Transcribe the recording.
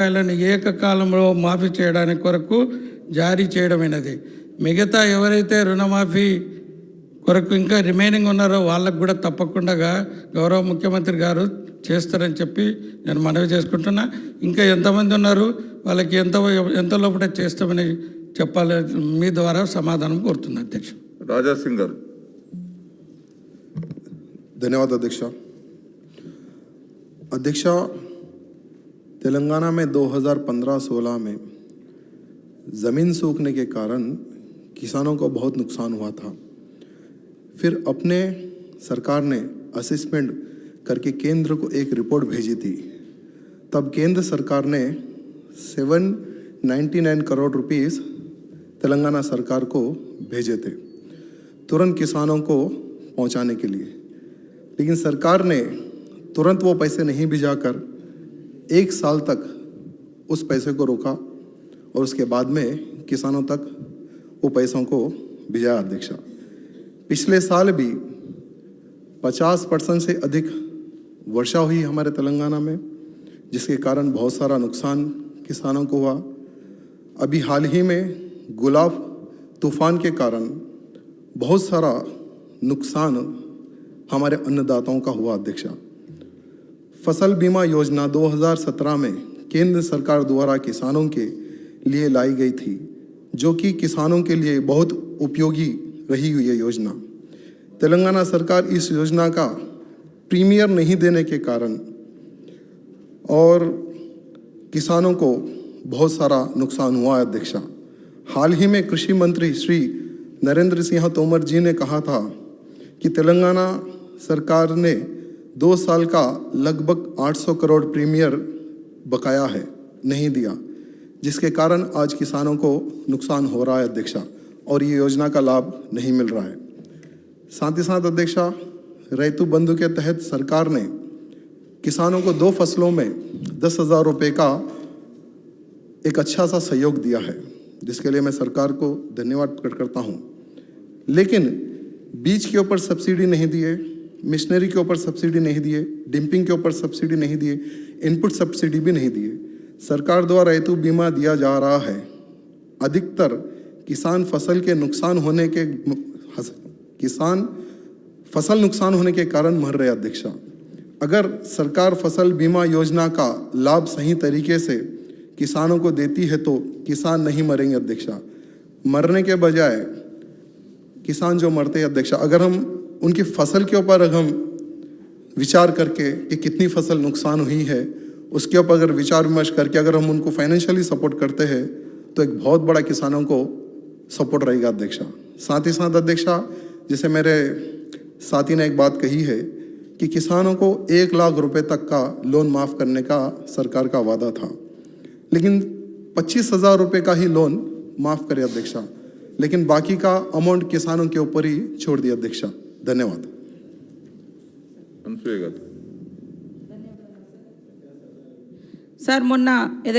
రూపాయలను ఏకకాలంలో మాఫీ చేయడానికి కొరకు జారీ చేయడమైనది. మిగతా ఎవరైతే రుణమాఫీ కొరకు ఇంకా రిమైనింగ్ ఉన్నారో వాళ్ళకు కూడా తప్పకుండా గౌరవ ముఖ్యమంత్రి గారు చేస్తారని చెప్పి నేను మనవి చేసుకుంటున్నా. ఇంకా ఎంతమంది ఉన్నారు వాళ్ళకి ఎంత లోపల చేస్తామని చెప్పాలి, మీ ద్వారా సమాధానం కోరుతున్నా అధ్యక్ష. రాజా సింగ్ గారు. धन्यवाद अध्यक्ष. अध्यक्ष, तेलंगाना में 2015-16 में ज़मीन सूखने के कारण किसानों को बहुत नुकसान हुआ था. फिर अपने सरकार ने असेसमेंट करके केंद्र को एक रिपोर्ट भेजी थी. तब केंद्र सरकार ने 799 करोड़ रुपीस तेलंगाना सरकार को भेजे थे तुरंत किसानों को पहुंचाने के लिए. लेकिन सरकार ने तुरंत वो पैसे नहीं भिजाकर 1 साल तक उस पैसे को रोका और उसके बाद में किसानों तक वो पैसों को भिजाया. अध्यक्ष, पिछले साल भी 50% से अधिक वर्षा हुई हमारे तेलंगाना में, जिसके कारण बहुत सारा नुकसान किसानों को हुआ. अभी हाल ही में गुलाब तूफान के कारण बहुत सारा नुकसान हमारे अन्नदाताओं का हुआ. अध्यक्ष, फसल बीमा योजना 2017 में केंद्र सरकार द्वारा किसानों के लिए लाई गई थी, जो कि किसानों के लिए बहुत उपयोगी रही हुई है योजना. तेलंगाना सरकार इस योजना का प्रीमियम नहीं देने के कारण और किसानों को बहुत सारा नुकसान हुआ है. अध्यक्ष, हाल ही में कृषि मंत्री श्री नरेंद्र सिंह तोमर जी ने कहा था कि तेलंगाना सरकार ने 2 साल का लगभग 800 करोड़ प्रीमियर बकाया है, नहीं दिया, जिसके कारण आज किसानों को नुकसान हो रहा है. अध्यक्ष, और ये योजना का लाभ नहीं मिल रहा है. साथ ही साथ अध्यक्ष, रैतु बंधु के तहत सरकार ने किसानों को 2 फसलों में 10,000 रुपये का एक अच्छा सा सहयोग दिया है, जिसके लिए मैं सरकार को धन्यवाद प्रकट करता हूँ. लेकिन बीज के ऊपर सब्सिडी नहीं दिए, मिशनरी के ऊपर सब्सिडी नहीं दिए, डिंपिंग के ऊपर सब्सिडी नहीं दिए, इनपुट सब्सिडी भी नहीं दिए. सरकार द्वारा रैतु बीमा दिया जा रहा है. अधिकतर किसान फसल नुकसान होने के कारण मर रहे. अध्यक्ष, अगर सरकार फसल बीमा योजना का लाभ सही तरीके से किसानों को देती है तो किसान नहीं मरेंगे. अध्यक्ष, मरने के बजाय किसान जो मरते हैं अध्यक्ष, अगर हम उनकी फसल के ऊपर हम विचार करके कि कितनी फसल नुकसान हुई है, उसके ऊपर अगर विचार विमर्श करके अगर हम उनको फाइनेंशियली सपोर्ट करते हैं तो एक बहुत बड़ा किसानों को सपोर्ट रहेगा. अध्यक्ष, साथ ही साथ अध्यक्ष, जैसे मेरे साथी ने एक बात कही है कि किसानों को 1 लाख रुपए तक का लोन माफ़ करने का सरकार का वादा था, लेकिन 25,000 रुपये का ही लोन माफ़ करे. अध्यक्ष, लेकिन बाकी का अमाउंट किसानों के ऊपर ही छोड़ दिया. अध्यक्ष, धन्यवाद. అనసూయ గారు. సార్ మొన్న